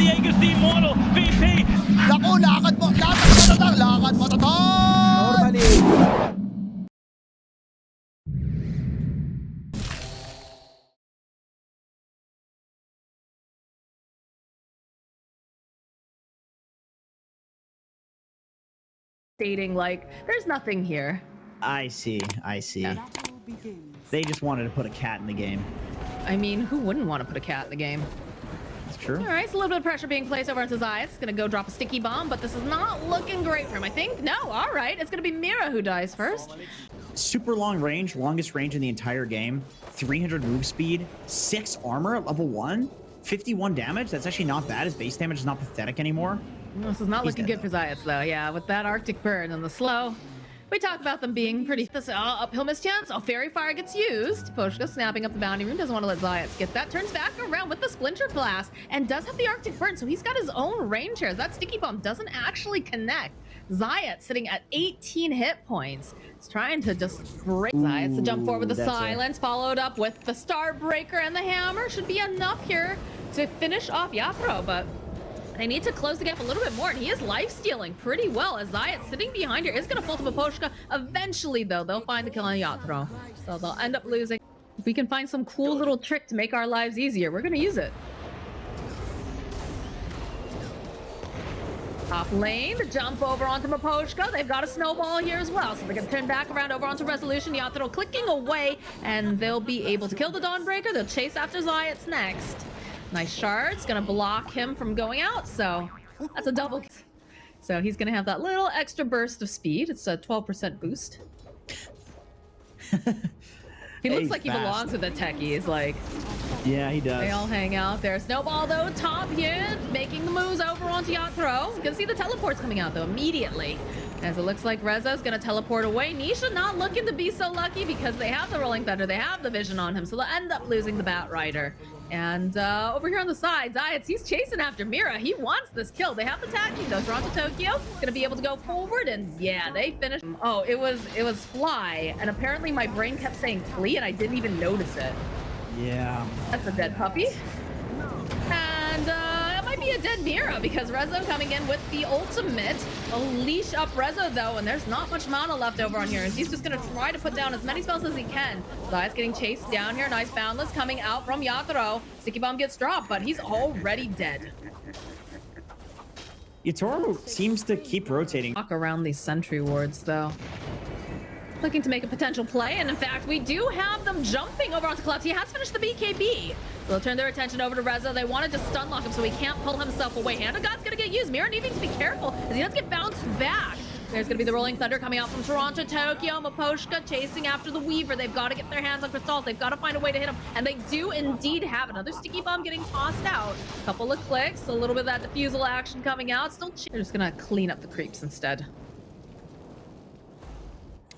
Diego's the immortal VP. Naku, lakad mo tatang, lakad mo tatang! Normally. Stating like there's nothing here. I see. Yeah. They just wanted to put a cat in the game. I mean, who wouldn't want to put a cat in the game? That's true. All right, so a little bit of pressure being placed over onto Zayat. It's gonna go drop a sticky bomb, but this is not looking great for him. I think no. All right, it's gonna be Mira who dies first. Super long range, longest range in the entire game. 300 move speed, 6 armor, level 1, 51 damage. That's actually not bad. His base damage is not pathetic anymore. This is not He's looking dead, good for Zayat though. Yeah, with that Arctic burn and the slow. We talked about them being pretty this uphill mischance. Oh, Fairy Fire gets used. Poshka snapping up the bounty rune. Doesn't want to let Zayat get that. Turns back around with the Splinter Blast and does have the Arctic Burn. So he's got his own range here. That Sticky Bomb doesn't actually connect. Zayat sitting at 18 hit points. He's trying to just break. Zayat's to jump forward with the Silence, followed up with the Starbreaker and the Hammer. Should be enough here to finish off Yatro, but they need to close the gap a little bit more, and he is life-stealing pretty well as Zayat sitting behind here is going to fall to Maposhka. Eventually, though, they'll find the kill on Yatro, so they'll end up losing. If we can find some cool little trick to make our lives easier, we're going to use it. Top lane, the jump over onto Maposhka. They've got a snowball here as well, so they're going to turn back around over onto Resolution. Yatro clicking away, and they'll be able to kill the Dawnbreaker. They'll chase after Zayat's next. Nice shards, gonna block him from going out, so that's a double. So he's gonna have that little extra burst of speed. It's a 12% boost. He looks like he belongs with the techies, like. Yeah, he does. They all hang out there. Snowball though, top here, making the moves over onto Yatro. You can see the teleports coming out though immediately. As it looks like Reza's gonna teleport away. Nisha not looking to be so lucky because they have the Rolling Thunder, they have the vision on him, so they'll end up losing the Bat Rider. And over here on the side, Zayat, he's chasing after Mira. He wants this kill. They have the tag team though. Toronto Tokyo gonna be able to go forward, and yeah, they finished. Oh, it was Fly, and apparently my brain kept saying Flea, and I didn't even notice it. Yeah. That's a dead puppy. And it might be a dead Mira because Rezo coming in with the ultimate. A leash up Rezo though, and there's not much mana left over on here. And he's just gonna try to put down as many spells as he can. Zayat's getting chased down here. Nice Boundless coming out from Yatro. Sticky Bomb gets dropped, but he's already dead. Yatoro seems to keep rotating. Walk around these sentry wards though. Looking to make a potential play, and in fact, we do have them jumping over onto Collapse. He has finished the BKB. So they'll turn their attention over to Reza. They wanted to stun lock him so he can't pull himself away. Hand of God's gonna get used. Mira needing to be careful as he does get bounced back. There's gonna be the Rolling Thunder coming out from Toronto Tokyo. Maposhka chasing after the Weaver. They've got to get their hands on crystals. They've got to find a way to hit him, and they do indeed have another Sticky Bomb getting tossed out. Couple of clicks, a little bit of that defusal action coming out. Still, they're just gonna clean up the creeps instead.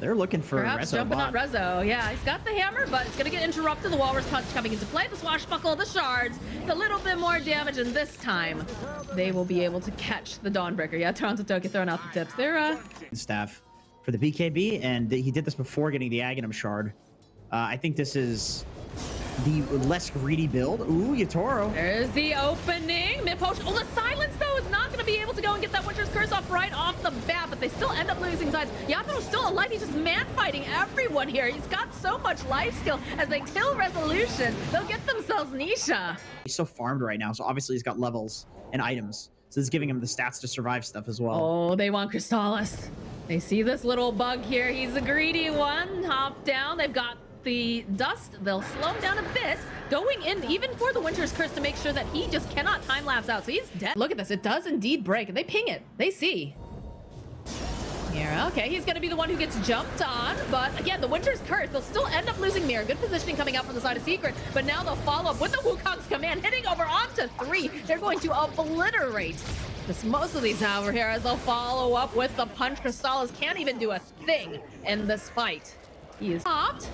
They're looking for Perhaps Rezo jumping on bot. Rezo. Yeah, he's got the hammer, but it's gonna get interrupted. The Walrus Punch coming into play. The Swashbuckle, the shards, a little bit more damage, and this time they will be able to catch the Dawnbreaker. Yeah, Toronto Tokyo throwing out the tips. They're Staff for the BKB, and he did this before getting the Aghanim shard. I think this is the less greedy build. Ooh, Yatoro. There's the opening. Mid-potion. Oh, the Silence, though, is not going to be able to go and get that Winter's Curse off right off the bat, but they still end up losing sides. Yatoro's still alive. He's just man-fighting everyone here. He's got so much life skill. As they kill Resolution, they'll get themselves Nisha. He's so farmed right now, so obviously he's got levels and items. So this is giving him the stats to survive stuff as well. Oh, they want Crystallis. They see this little bug here. He's a greedy one. Hop down. They've got the dust. They'll slow him down a bit, going in even for the Winter's Curse to make sure that he just cannot time lapse out. So he's dead. Look at this. It does indeed break. They ping it. They see. Here, okay, he's going to be the one who gets jumped on, but again, the Winter's Curse, they'll still end up losing Mirror. Good positioning coming out from the side of Secret, but now they'll follow up with the Wukong's command, hitting over onto 3. They're going to obliterate most of these over here as they'll follow up with the Punch. Crystallis can't even do a thing in this fight. He is popped.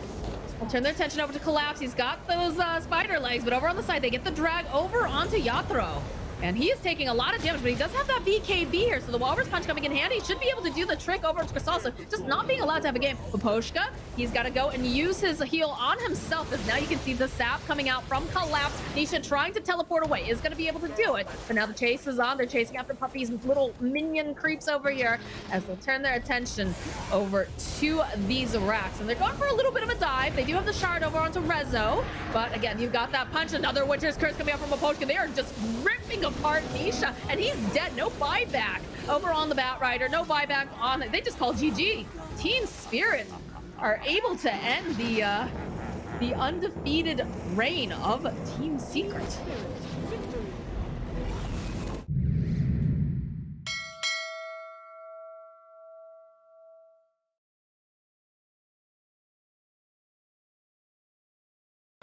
We'll turn their attention over to Collapse. He's got those spider legs, but over on the side, they get the drag over onto Yatro. And he is taking a lot of damage, but he does have that BKB here, so the Walrus Punch coming in handy. He should be able to do the trick over to Crystal, so just not being allowed to have a game. Poposhka, he's got to go and use his heal on himself, as now you can see the sap coming out from Collapse. Nisha trying to teleport away, is going to be able to do it, but now the chase is on. They're chasing after Puppy's little minion creeps over here, as they'll turn their attention over to these racks, and they're going for a little bit of a dive. They do have the shard over onto Rezo, but again, you've got that punch. Another Winter's Curse coming out from Poposhka. They are just ripping apart Nisha, and he's dead. No buyback over on the Bat Rider. No buyback on it. They just call GG. Team Spirit are able to end the undefeated reign of Team Secret.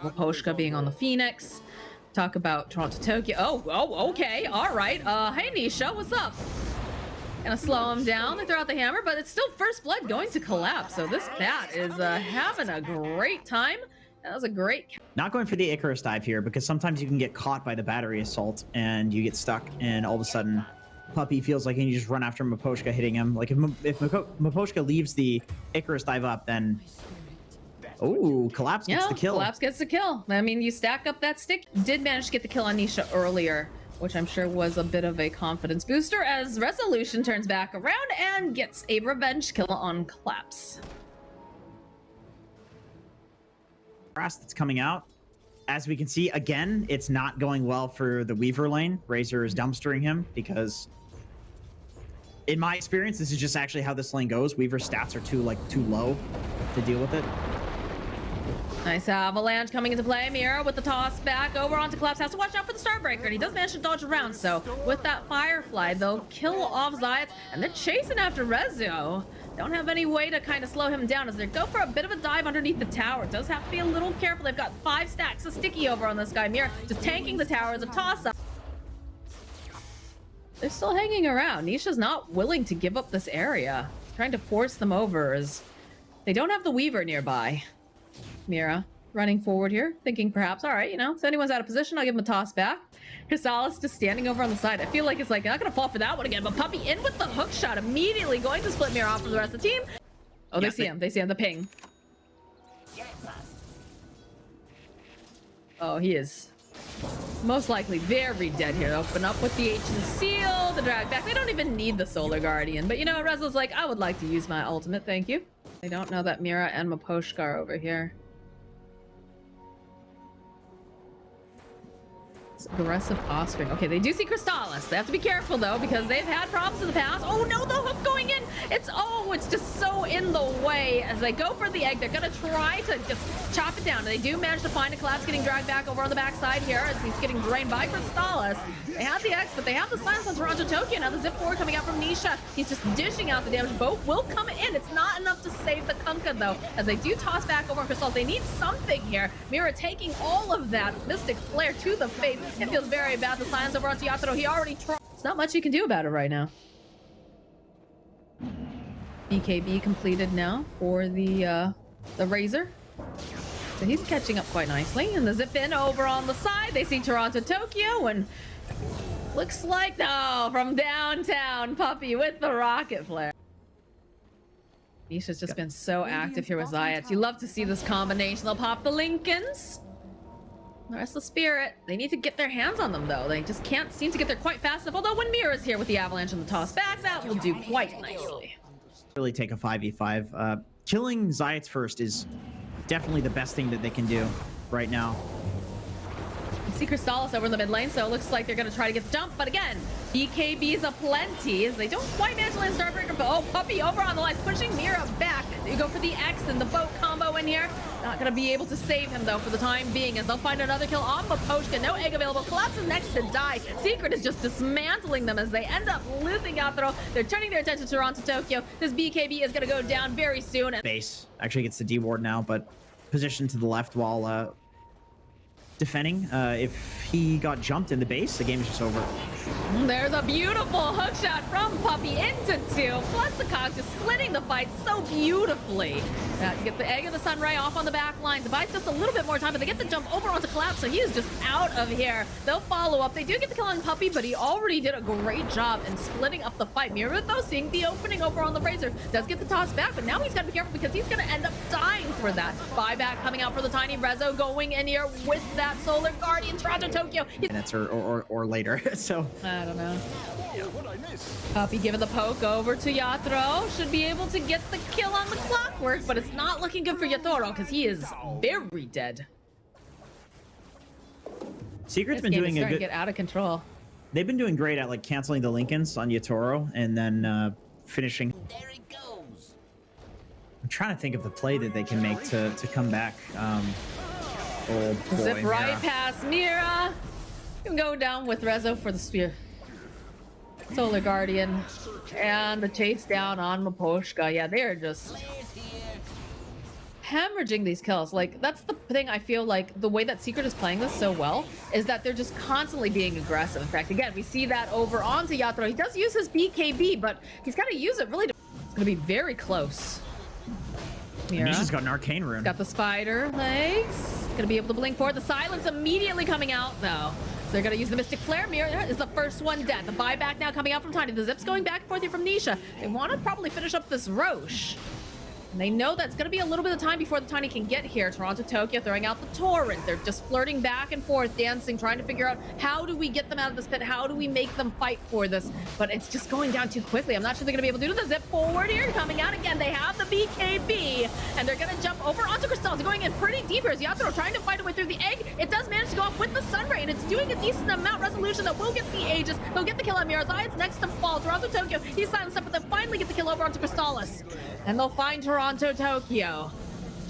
Poposhka being on the Phoenix. Talk about Toronto Tokyo. Oh, okay. All right. Hey, Nisha, what's up? Gonna slow him down. They throw out the hammer, but it's still first blood going to Collapse. So this bat is having a great time. That was a great... Not going for the Icarus dive here, because sometimes you can get caught by the battery assault and you get stuck, and all of a sudden Puppy feels like you just run after Miposhka hitting him. Like if Miposhka leaves the Icarus dive up, then... Oh, Collapse gets the kill. Collapse gets the kill. I mean, you stack up that stick. Did manage to get the kill on Nisha earlier, which I'm sure was a bit of a confidence booster, as Resolution turns back around and gets a revenge kill on Collapse. Grass that's coming out. As we can see, again, it's not going well for the Weaver lane. Razor is dumpstering him because, in my experience, this is just actually how this lane goes. Weaver's stats are too low to deal with it. Nice avalanche coming into play. Mira with the toss back over onto Collapse. Has to watch out for the Starbreaker, and he does manage to dodge around. So with that Firefly, they'll kill off Zayat, and they're chasing after Rezo. Don't have any way to kind of slow him down as they go for a bit of a dive underneath the tower. Does have to be a little careful. They've got 5 stacks of sticky over on this guy. Mira just tanking the tower as a toss-up. They're still hanging around. Nisha's not willing to give up this area. Trying to force them over as they don't have the Weaver nearby. Mira running forward here, thinking perhaps, all right, you know, if anyone's out of position, I'll give him a toss back. Chrysalis just standing over on the side. I feel like it's like, not gonna fall for that one again, but Puppy in with the hook shot, immediately going to split Mira off from the rest of the team. Oh, they see him. They see him, the ping. Oh, he is most likely very dead here. Open up with the Ancient Seal, the drag back. They don't even need the Solar Guardian, but you know, Rezo's like, I would like to use my ultimate, thank you. They don't know that Mira and Miposhka are over here. Aggressive posturing. Okay, they do see Crystallis. They have to be careful though, because they've had problems in the past. Oh no, the hook going in. It's just so in the way as they go for the egg. They're gonna try to just chop it down. They do manage to find a Collapse getting dragged back over on the backside here as he's getting drained by Crystallis. They have the X, but they have the silence on Toronto Tokyo. Now the zip forward coming out from Nisha. He's just dishing out the damage. Both will come in. It's not enough to save the Kunkka though, as they do toss back over on Crystallis. They need something here. Mira taking all of that Mystic Flare to the face. It feels very bad. The silence over onto Yatoro. He already tried. There's not much you can do about it right now. BKB completed now for the Razor. So he's catching up quite nicely. And the zip in over on the side. They see Toronto Tokyo and looks like, no, from downtown, Puppy with the rocket flare. Nisha's just been so active here with Zayat. You love to see this combination. They'll pop the Lincolns. The rest of the Spirit, they need to get their hands on them though. They just can't seem to get there quite fast enough. Although when Mira's here with the avalanche and the toss back, that will do quite nicely. Really take a 5v5. Killing Zayat's first is definitely the best thing that they can do right now. You see Crystallis over in the mid lane, so it looks like they're going to try to get the jump. But again, BKB's aplenty as they don't quite manage to land Starbreaker. But oh, Puppy over on the lines, pushing Mira back. You go for the X and the boat combo in here. Not going to be able to save him though for the time being, as they'll find another kill on Miposhka. No egg available. Collapse is next to die. Secret is just dismantling them as they end up losing Yatoro. They're turning their attention to Toronto Tokyo. This BKB is going to go down very soon. Base actually gets the D ward now, but positioned to the left while defending. If he got jumped in the base, the game is just over. There's a beautiful hook shot from Puppey into 2, plus the cock just splitting the fight so beautifully. Get the egg of the Sunray off on the back lines. It buys just a little bit more time, but they get the jump over onto Collapse, so he is just out of here. They'll follow up. They do get the kill on Puppey, but he already did a great job in splitting up the fight. Mirror, though, seeing the opening over on the Razor, does get the toss back, but now he's got to be careful because he's going to end up dying for that. Buyback coming out for the Tiny Rezo, going in here with that Solar Guardian. Toronto, Tokyo. Minutes or later. So I don't know. Puppey giving the poke over to Yatoro. Should be able to get the kill on the clockwork, but it's not looking good for Yatoro because he is very dead. Secret's This been game doing is a starting good. to get out of control. They've been doing great at like canceling the Lincolns on Yatoro and then finishing. There he goes. I'm trying to think of the play that they can make to come back. Oh boy, Zip right Mira. past Mira. You can go down with Rezo for the spear. Solar Guardian. And the chase down on Maposhka. Yeah, they're just hemorrhaging these kills. Like, that's the thing. I feel like the way that Secret is playing this so well is that they're just constantly being aggressive. In fact, again, we see that over onto Yatoro. He does use his BKB, but he's got to use it really. It's going to be very close. Nisha's got an arcane rune. Got the spider legs. Gonna be able to blink forward. The silence immediately coming out though. So they're gonna use the Mystic Flare. Mirror is the first one dead. The buyback now coming out from Tiny. The zips going back and forth here from Nisha. They want to probably finish up this Roche. And they know that's going to be a little bit of time before the Tiny can get here. Toronto, Tokyo throwing out the Torrent. They're just flirting back and forth, dancing, trying to figure out how do we get them out of this pit? How do we make them fight for this? But it's just going down too quickly. I'm not sure they're going to be able to do the zip forward here. Coming out again. They have the BKB. And they're going to jump over onto Crystals. They're going in pretty deep here. Yatoro trying to fight a way through the egg. It does manage to go off with the Sunray. And it's doing a decent amount. Resolution that will get the Aegis. They'll get the kill on Mirazai. It's next to fall. Toronto, Tokyo. He's silenced up, but they'll finally get the kill over onto Crystallis. And they'll find Toronto, Tokyo.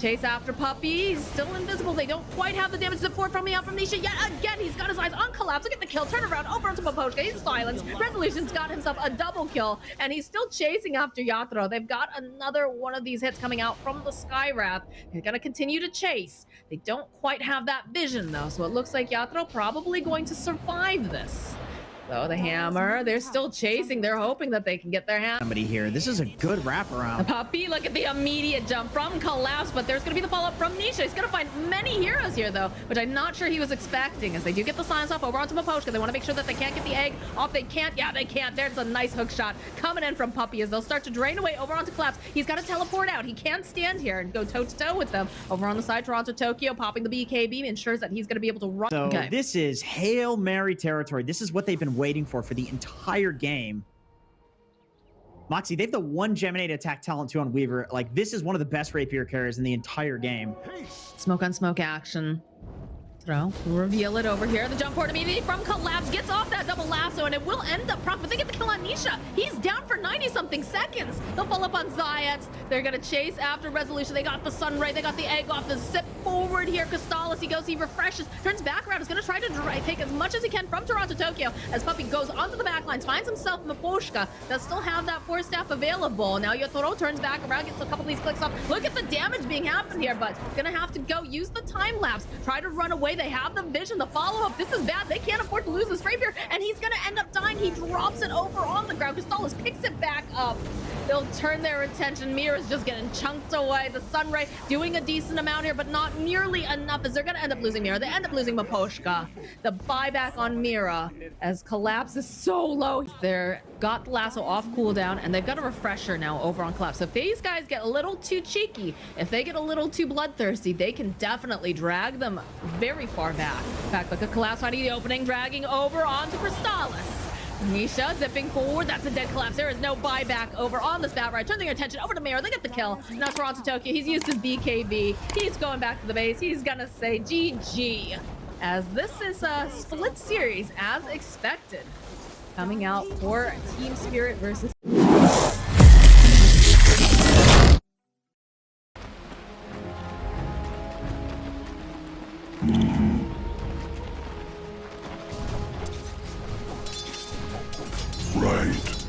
Chase after Puppey. He's still invisible. They don't quite have the damage support coming out from Nisha yet again. He's got his eyes on Collapse. Look at the kill. Turn around over onto Maposhka. He's silenced. Resolution's got himself a double kill, and he's still chasing after Yatoro. They've got another one of these hits coming out from the Skywrath. They're going to continue to chase. They don't quite have that vision, though, so it looks like Yatoro probably going to survive this. So the hammer, they're still chasing. They're hoping that they can get their hand. Somebody here. This is a good wraparound. Puppey, look at the immediate jump from Collapse, but there's going to be the follow-up from Nisha. He's going to find many heroes here, though, which I'm not sure he was expecting, as they do get the silence off over onto Maposhka. They want to make sure that they can't get the egg off. They can't. Yeah, they can't. There's a nice hook shot coming in from Puppey as they'll start to drain away over onto Collapse. He's got to teleport out. He can't stand here and go toe-to-toe with them. Over on the side, Toronto, Tokyo, popping the BKB ensures that he's going to be able to run. So this is Hail Mary territory. This is what they've been waiting for the entire game. Moxxi, they have the one Geminate attack talent too on Weaver. Like, this is one of the best rapier carriers in the entire game. Smoke on smoke action. Throw. Reveal it over here. The jump forward immediately from Collapse. Gets off that double lasso, and it will end up proc, but they get the kill on Nisha. He's down for 90-something seconds. They'll follow up on Zayat. They're going to chase after Resolution. They got the Sunray. They got the egg off. The zip forward here. Crystallis, he goes, he refreshes, turns back around. Is going to try to take as much as he can from Toronto, Tokyo, as Puppey goes onto the back lines, finds himself Maposhka. Does still have that force staff available. Now Yatoro turns back around, gets a couple of these clicks off. Look at the damage being happened here, but he's going to have to go use the time lapse. Try to run away. They have the vision, the follow-up. This is bad. They can't afford to lose this rapier, and he's gonna end up dying. He drops it over on the ground. Crystallis picks it back up. They'll turn their attention. Mira's just getting chunked away. The Sunray doing a decent amount here, but not nearly enough, as they're gonna end up losing Mira. They end up losing Maposhka. The buyback on Mira as Collapse is so low. They're got the lasso off cooldown, and they've got a refresher now over on Collapse. So if these guys get a little too cheeky, if they get a little too bloodthirsty, they can definitely drag them very far back. In fact, look at Collapse finding the opening, dragging over onto Crystallis. Nisha zipping forward. That's a dead Collapse. There is no buyback over on this bat right. Turning their attention over to Mira. They get the kill. Now Toronto, Tokyo. He's used his BKB. He's going back to the base. He's gonna say GG. As this is a split series, as expected. Coming out for Team Spirit versus... Right.